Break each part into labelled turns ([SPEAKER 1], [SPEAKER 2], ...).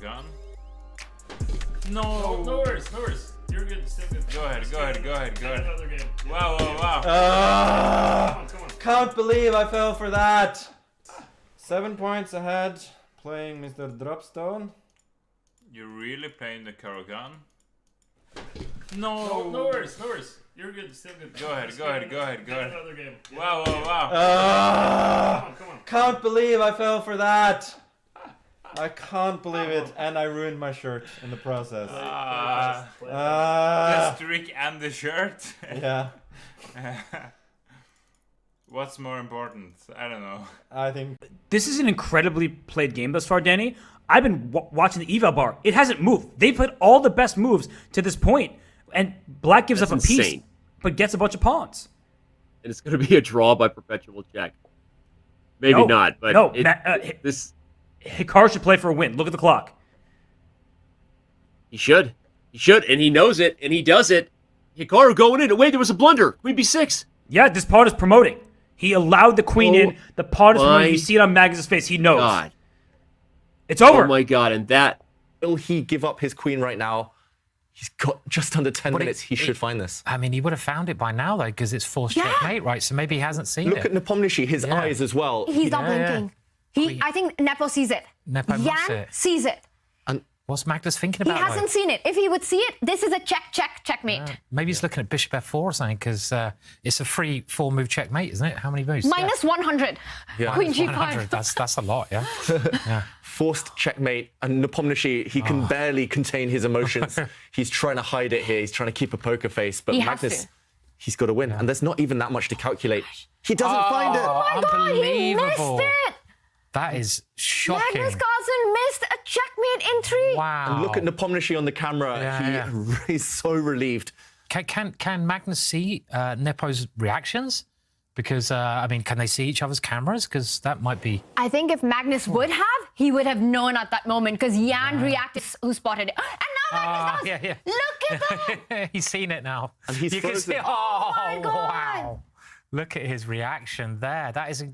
[SPEAKER 1] carlsson.
[SPEAKER 2] No.
[SPEAKER 3] Oh, no worries. You're good. Still good.
[SPEAKER 1] Go ahead.
[SPEAKER 3] Another game.
[SPEAKER 1] Wow.
[SPEAKER 3] Come on.
[SPEAKER 2] Can't believe I fell for that. 7 points ahead, playing Mr. Dropstone.
[SPEAKER 1] You're really playing the carlsson?
[SPEAKER 3] No worries. You're good. Still good.
[SPEAKER 1] Go ahead.
[SPEAKER 3] Another game.
[SPEAKER 1] Wow.
[SPEAKER 3] Come on.
[SPEAKER 2] Can't believe I fell for that. I can't believe it, and I ruined my shirt in the process.
[SPEAKER 1] The streak and the shirt.
[SPEAKER 2] Yeah,
[SPEAKER 1] What's more important? I don't know.
[SPEAKER 2] I think
[SPEAKER 4] This is an incredibly played game thus far, Danny. I've been watching the eval bar. It hasn't moved. They played all the best moves to this point, and Black gives up a piece,
[SPEAKER 5] insane.
[SPEAKER 4] but gets a bunch of pawns.
[SPEAKER 5] And it's going to be a draw by perpetual check. Maybe
[SPEAKER 4] No,
[SPEAKER 5] not, but
[SPEAKER 4] no,
[SPEAKER 5] this
[SPEAKER 4] Hikaru should play for a win. Look at the clock.
[SPEAKER 5] he should, and he knows it, and he does it. Hikaru going in. Wait, there was a blunder. Queen b6.
[SPEAKER 4] Yeah, this pawn is promoting. He allowed the queen in. The pawn is promoting. You see it on Magnus' face. He knows.
[SPEAKER 5] God.
[SPEAKER 4] It's over.
[SPEAKER 5] Oh my God, and that.
[SPEAKER 6] Will he give up his queen right now? He's got just under 10 minutes. He should find this.
[SPEAKER 7] I mean, he would have found it by now, though, because it's forced checkmate, right? So maybe he hasn't seen
[SPEAKER 6] Look
[SPEAKER 7] it.
[SPEAKER 6] at Nepomniachtchi, his eyes as well.
[SPEAKER 8] He's not blinking. I think Nepo sees it.
[SPEAKER 7] Nepo must see
[SPEAKER 8] Yan
[SPEAKER 7] it.
[SPEAKER 8] sees it.
[SPEAKER 7] What's Magnus thinking
[SPEAKER 8] He
[SPEAKER 7] about?
[SPEAKER 8] hasn't seen it. If he would see it, this is a checkmate.
[SPEAKER 7] Maybe he's looking at bishop f4 or something, because it's a free 4-move checkmate, isn't it? How many moves?
[SPEAKER 8] Minus 100. Queen
[SPEAKER 7] Minus 100.
[SPEAKER 8] g5.
[SPEAKER 7] That's a lot, yeah.
[SPEAKER 6] Forced checkmate, and Nepomniachtchi, he can barely contain his emotions. He's trying to hide it here. He's trying to keep a poker face, but
[SPEAKER 8] He has
[SPEAKER 6] Magnus,
[SPEAKER 8] to.
[SPEAKER 6] he's got to win. And there's not even that much to calculate. He doesn't find it.
[SPEAKER 8] Oh my God, he missed it.
[SPEAKER 7] That is shocking.
[SPEAKER 8] Magnus Carlsen missed a checkmate entry.
[SPEAKER 7] Wow.
[SPEAKER 6] And look at Nepomniachtchi on the camera. He's so relieved.
[SPEAKER 7] Can Magnus see Nepo's reactions? Because, I mean, can they see each other's cameras? Because that might be...
[SPEAKER 8] I think if Magnus would have, he would have known at that moment, because Yan reacted, who spotted it. And now Magnus has. Look at that.
[SPEAKER 7] He's seen it now.
[SPEAKER 6] And he's
[SPEAKER 7] you can
[SPEAKER 6] frozen.
[SPEAKER 7] see,
[SPEAKER 8] Oh my God.
[SPEAKER 7] wow. Look at his reaction there. That is...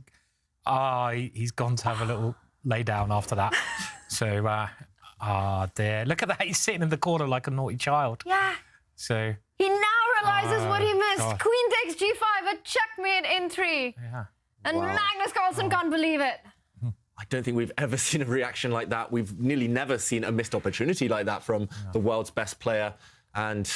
[SPEAKER 7] he's gone to have a little lay down after that. So, dear. Look at that. He's sitting in the corner like a naughty child.
[SPEAKER 8] Yeah.
[SPEAKER 7] So...
[SPEAKER 8] He now realizes what he missed.
[SPEAKER 7] God.
[SPEAKER 8] Queen takes g5, a checkmate entry.
[SPEAKER 7] Yeah.
[SPEAKER 8] And Magnus Carlsen can't believe it.
[SPEAKER 6] I don't think we've ever seen a reaction like that. We've nearly never seen a missed opportunity like that from the world's best player. And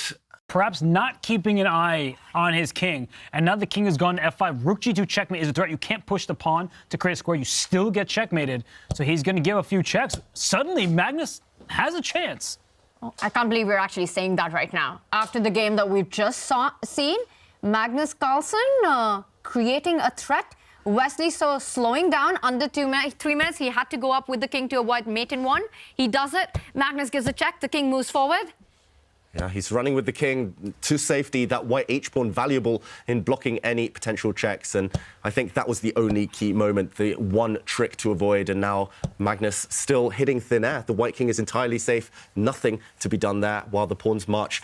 [SPEAKER 4] Perhaps not keeping an eye on his king. And now the king has gone to f5. Rook g2 checkmate is a threat. You can't push the pawn to create a square. You still get checkmated. So he's going to give a few checks. Suddenly, Magnus has a chance.
[SPEAKER 8] I can't believe we're actually saying that right now. After the game that we've just seen, Magnus Carlsen creating a threat. Wesley slowing down under 3 minutes. He had to go up with the king to avoid mate in one. He does it. Magnus gives a check. The king moves forward.
[SPEAKER 6] yeah, he's running with the king to safety. That white h-pawn valuable in blocking any potential checks. And I think that was the only key moment, the one trick to avoid. And now Magnus still hitting thin air. The white king is entirely safe. Nothing to be done there while the pawns march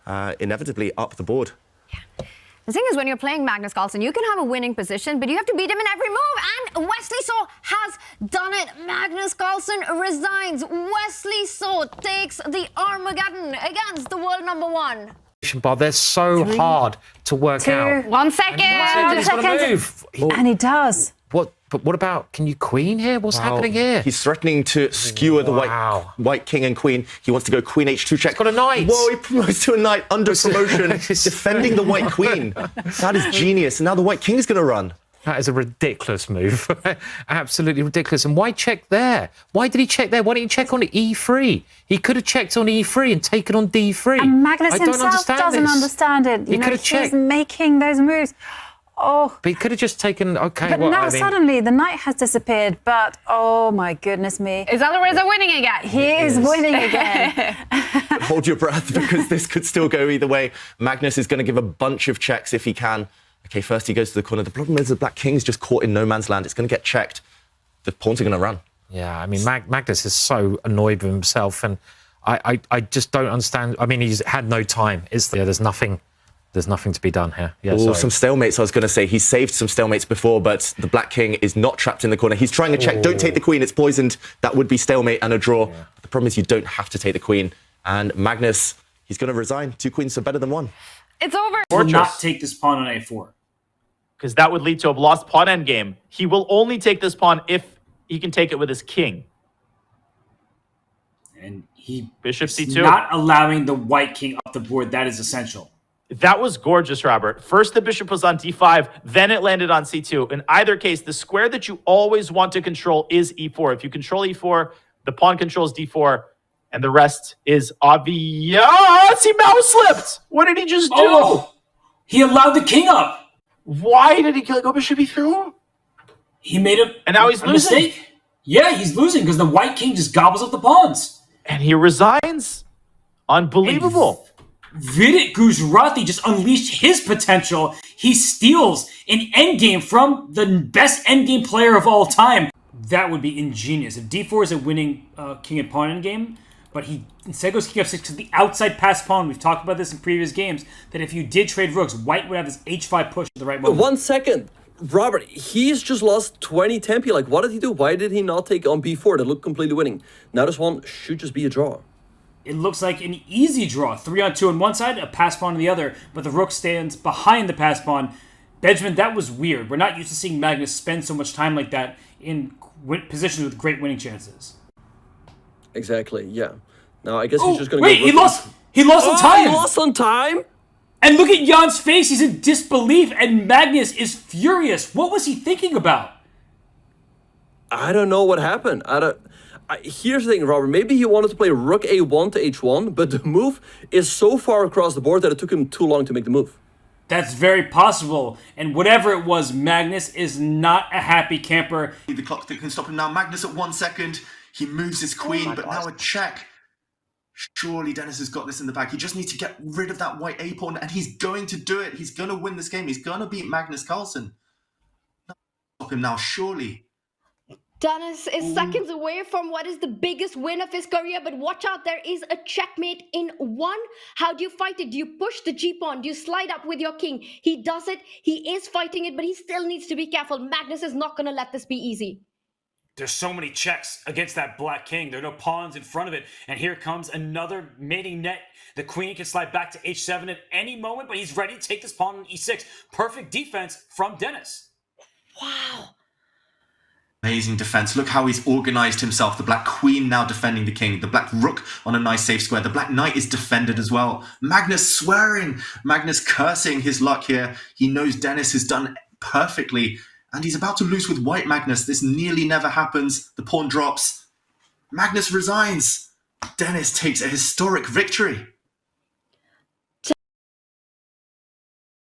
[SPEAKER 6] inevitably up the board.
[SPEAKER 8] Yeah. The thing is, when you're playing Magnus Carlsen, you can have a winning position, but you have to beat him in every move. And Wesley So has done it. Magnus Carlsen resigns. Wesley So takes the Armageddon against the world #1.
[SPEAKER 7] Bar, they're so hard to work out.
[SPEAKER 8] 1 second.
[SPEAKER 7] He's got to move.
[SPEAKER 9] And he does.
[SPEAKER 7] But what about, can you queen here? What's happening here?
[SPEAKER 6] He's threatening to skewer the white king and queen. He wants to go queen h2 check.
[SPEAKER 7] He's got a knight.
[SPEAKER 6] Whoa, he promotes to a knight under promotion, defending the white queen. That is genius. And now the white king is going to run.
[SPEAKER 7] That is a ridiculous move. Absolutely ridiculous. And why check there? Why did he check there? Why didn't he check on e3? He could have checked on e3 and taken on d3.
[SPEAKER 9] And Magnus
[SPEAKER 7] I don't
[SPEAKER 9] himself doesn't understand it.
[SPEAKER 7] He could have checked.
[SPEAKER 9] He's making those moves. Oh.
[SPEAKER 7] But he could have just taken, okay,
[SPEAKER 9] But now suddenly the knight has disappeared. But, oh my goodness me.
[SPEAKER 8] Is Alireza winning again?
[SPEAKER 9] He is winning again.
[SPEAKER 6] Hold your breath, because this could still go either way. Magnus is going to give a bunch of checks if he can. Okay, first he goes to the corner. The problem is the black king's just caught in no man's land. It's going to get checked. The pawns are going to run.
[SPEAKER 7] Yeah, I mean, Magnus is so annoyed with himself, and I just don't understand. I mean, he's had no time, is there? There's nothing There's nothing to be done here. Yeah,
[SPEAKER 6] Oh,
[SPEAKER 7] sorry.
[SPEAKER 6] some stalemates, I was going to say. He's saved some stalemates before, but the Black King is not trapped in the corner. He's trying to check. Don't take the queen. It's poisoned. That would be stalemate and a draw. Yeah. The problem is you don't have to take the queen. And Magnus, he's going to resign. 2 queens are better than 1.
[SPEAKER 8] It's over.
[SPEAKER 10] Will not take this pawn on a4. Because that would lead to a lost pawn endgame. He will only take this pawn if he can take it with his king.
[SPEAKER 3] And he
[SPEAKER 10] Bishop
[SPEAKER 3] is
[SPEAKER 10] c2.
[SPEAKER 3] not allowing the white king up the board. That is essential.
[SPEAKER 10] That was gorgeous, Robert. First, the bishop was on d5, then it landed on c2. In either case, the square that you always want to control is e4. If you control e4, the pawn controls d4, and the rest is obvious. He mouse slipped. What did he just do?
[SPEAKER 3] Oh, he allowed the king up.
[SPEAKER 10] Why did he go bishop e3?
[SPEAKER 3] He made a,
[SPEAKER 10] and now he's losing.
[SPEAKER 3] Mistake. Yeah, he's losing because the white king just gobbles up the pawns.
[SPEAKER 10] And he resigns. Unbelievable.
[SPEAKER 3] Vidit Gujarati just unleashed his potential. He steals an endgame from the best endgame player of all time. That would be ingenious. If d4 is a winning king and pawn endgame, but he instead goes king f6 because the outside pass pawn, we've talked about this in previous games, that if you did trade rooks, white would have this h5 push at the right moment.
[SPEAKER 11] 1 second. Robert, he's just lost 20 tempi. Like, what did he do? Why did he not take on b4 that looked completely winning? Now this one should just be a draw.
[SPEAKER 3] It looks like an easy draw. 3-on-2 on one side, a pass pawn on the other, but the rook stands behind the pass pawn. Benjamin, that was weird. We're not used to seeing Magnus spend so much time like that in positions with great winning chances.
[SPEAKER 11] Exactly, yeah. Now, I guess he's just going to
[SPEAKER 3] wait, he lost on time!
[SPEAKER 11] He lost on time?
[SPEAKER 3] And look at Jan's face. He's in disbelief, and Magnus is furious. What was he thinking about?
[SPEAKER 11] I don't know what happened. Here's the thing, Robert. Maybe he wanted to play rook a1 to h1, but the move is so far across the board that it took him too long to make the move.
[SPEAKER 3] That's very possible. And whatever it was, Magnus is not a happy camper.
[SPEAKER 12] The clock that can stop him now. Magnus at 1 second. He moves his queen, but now a check. Surely Dennis has got this in the bag. He just needs to get rid of that white a pawn, and he's going to do it. He's going to win this game. He's going to beat Magnus Carlsen. Stop him now, surely.
[SPEAKER 13] Dennis is seconds away from what is the biggest win of his career, but watch out, there is a checkmate in 1. How do you fight it? Do you push the g-pawn? Do you slide up with your king? He does it. He is fighting it, but he still needs to be careful. Magnus is not going to let this be easy.
[SPEAKER 3] There's so many checks against that black king. There are no pawns in front of it. And here comes another mating net. The queen can slide back to h7 at any moment, but he's ready to take this pawn on e6. Perfect defense from Dennis.
[SPEAKER 13] Wow.
[SPEAKER 12] Amazing defense. Look how he's organized himself. The black queen now defending the king. The black rook on a nice safe square. The black knight is defended as well. Magnus swearing. Magnus cursing his luck here. He knows Dennis has done perfectly. And he's about to lose with white Magnus. This nearly never happens. The pawn drops. Magnus resigns. Dennis takes a historic victory.